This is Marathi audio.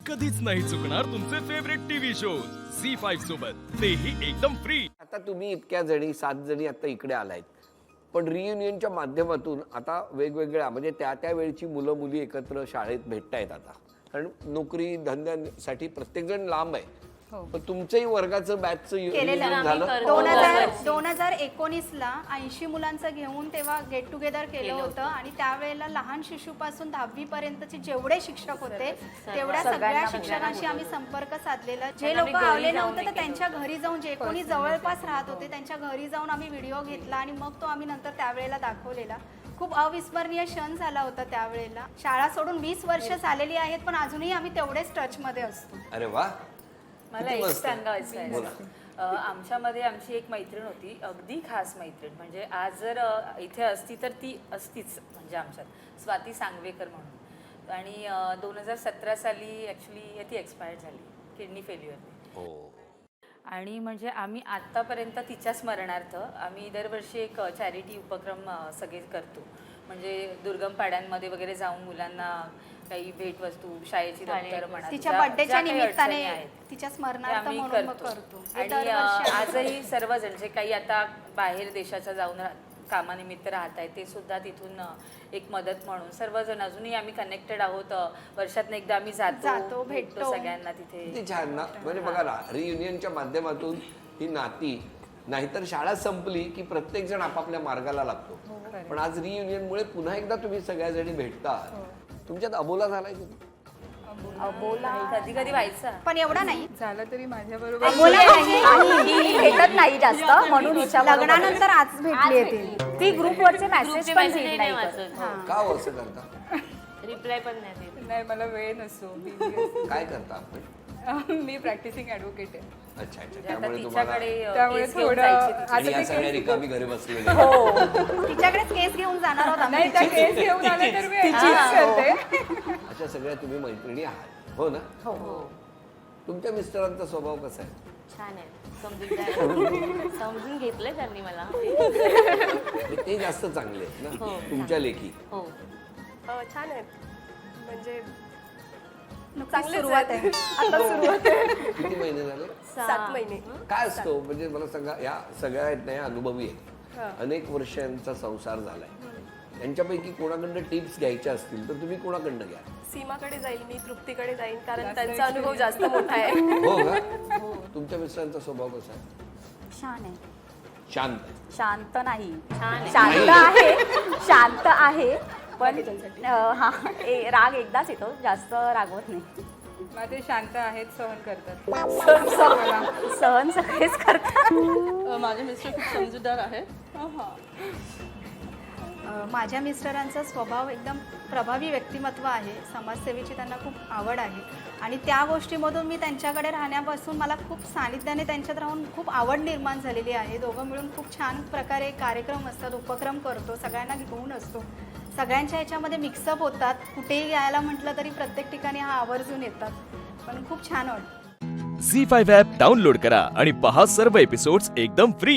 कधीच नाही चुकणार तुमचे फेवरेट टीव्ही शोज झी5 सोबत, तेही एकदम फ्री। आता तुम्ही इतक्या जणी 7 जणी आता इकडे आलायत, पण रियुनियनच्या माध्यमातून आता वेगवेगळ्या म्हणजे त्या वेळची मुलं मुली एकत्र शाळेत भेटतायत आता, कारण नोकरी धंद्यासाठी प्रत्येक जण लांब आहे। पण तुमचंही वर्गाचं बॅचचं रियुनियन झालं 2019ला 80 मुलांचं घेऊन तेव्हा गेट टुगेदर केलं होतं आणि त्यावेळेला लहान शिशुपासून 10वी पर्यंतचे जेवढे शिक्षक होते तेवढ्या सगळ्या शिक्षकांशी आम्ही संपर्क साधलेला। जे लोक आले नव्हते तर त्यांच्या घरी जाऊन, जे कोणी जवळपास राहत होते त्यांच्या घरी जाऊन आम्ही व्हिडिओ घेतला आणि मग तो आम्ही नंतर त्यावेळेला दाखवलेला। खूप अविस्मरणीय क्षण झाला होता त्यावेळेला। शाळा सोडून 20 वर्ष झालेली आहेत पण अजूनही आम्ही तेवढेच टच मध्ये असतो। अरे वा, मला एक सांगायचं आहे, आमच्यामध्ये आमची एक मैत्रीण होती, अगदी खास मैत्रीण, म्हणजे आज जर इथे असती तर ती असतीच, म्हणजे आमच्यात स्वाती सांगवेकर म्हणून। आणि 2017 साली ॲक्च्युली ती एक्सपायर झाली किडनी फेल्युअरने। आणि म्हणजे आम्ही आत्तापर्यंत तिच्या स्मरणार्थ आम्ही दरवर्षी एक चॅरिटी उपक्रम सगळे करतो, म्हणजे दुर्गम पाड्यांमध्ये वगैरे जाऊन मुलांना काही भेटवस्तू, शाळेची दप्तर म्हणा, तिच्या बर्थडेच्या निमित्ताने तिच्या स्मरणार्थ म्हणून करतो। आणि आजही सर्वजण जे काही आता बाहेर देशाच्या जाऊन कामानिमित्त राहत आहेत ते सुद्धा तिथून एक मदत म्हणून सर्वजण अजूनही आम्ही कनेक्टेड आहोत। वर्षातून एकदा आम्ही जातो भेटतो सगळ्यांना तिथे। किती छान ना, म्हणजे बघा ना, रियुनियनच्या माध्यमातून ही नाती, नाहीतर शाळा संपली की प्रत्येक जण आपापल्या मार्गाला लागतो, पण आज रियुनियनमुळे पुन्हा एकदा तुम्ही सगळ्या जणी भेटता। तुमच्यात अबोला झालाय कधी? कधी कधी व्हायचा, पण एवढा नाही झालं तरी माझ्या बरोबर भेटत नाही जास्त, म्हणून लग्नानंतर आज भेटली आहे ती ग्रुपवरचे मेसेज पण रीड नाही करत। का हो असं करता? रिप्लाय पण नाही देत। नाही, मला वेळ नसतो। काय करता आपण? मी प्रॅक्टिसिंग ॲडव्होकेट आहे। अच्छा अच्छा, आता त्यामुळे तुम्हाला त्यामुळे थोडं आणि या सगळ्या रिकामी घरी बसलेले तिच्याकडेच केस घेऊन जाणार आहोत आम्ही। नाही, त्या केस घेऊन आले तर मी adjust करते। अशा सगळ्या तुम्ही मैत्रिणी आहात, हो ना? हो, तुमच्या मिस्टरांचा स्वभाव कसा आहे? छान आहे, समजून घेतलंय त्यांनी मला। ते जास्त चांगले आहेत ना तुमच्या लेखी? हो, छान आहेत, म्हणजे चांगली सुरुवात आहे। आता सुरुवात आहे। किती महिने झाले? 7 महिने। काय असतो म्हणजे मला सांगा, या सगळ्या आहेत ना, या अनुभवी आहेत, अनेक वर्षांचा संसार झालाय, यांच्यापैकी कोणाकडनं टिप्स घ्यायच्या असतील तर तुम्ही कोणाकडनं घ्या? सीमाकडे जाईल मी, तृप्तीकडे जाईल, कारण त्यांचा अनुभव जास्त मोठा आहे। हो का? तुमच्या मिस्टरांचा स्वभाव कसा आहे? छान आहे। शांत? शांत नाही, शांत आहे पण हा राग एकदाच येतो, जास्त रागवत नाही। माझे शांत आहेत, सहन करतात। सहन सगळेच करतात। माझे मिस्टर खूप समजूतदार आहेत। माझ्या मिस्टरांचा स्वभाव एकदम प्रभावी व्यक्तिमत्व आहे, समाजसेवेची त्यांना खूप आवड आहे आणि त्या गोष्टीमधून मी त्यांच्याकडे राहण्यापासून मला खूप सानिध्याने त्यांच्यात राहून खूप आवड निर्माण झालेली आहे। दोघं मिळून खूप छान प्रकारे कार्यक्रम असतात, उपक्रम करतो, सगळ्यांना घेऊन असतो, सगळ्यांच्या ह्याच्यामध्ये मिक्सअप होतात, कुठेही यायला म्हटलं तरी प्रत्येक ठिकाणी हा आवर्जून येतात, पण खूप छान वाटतं। झी5 ॲप डाउनलोड करा आणि पहा सर्व एपिसोड्स एकदम फ्री।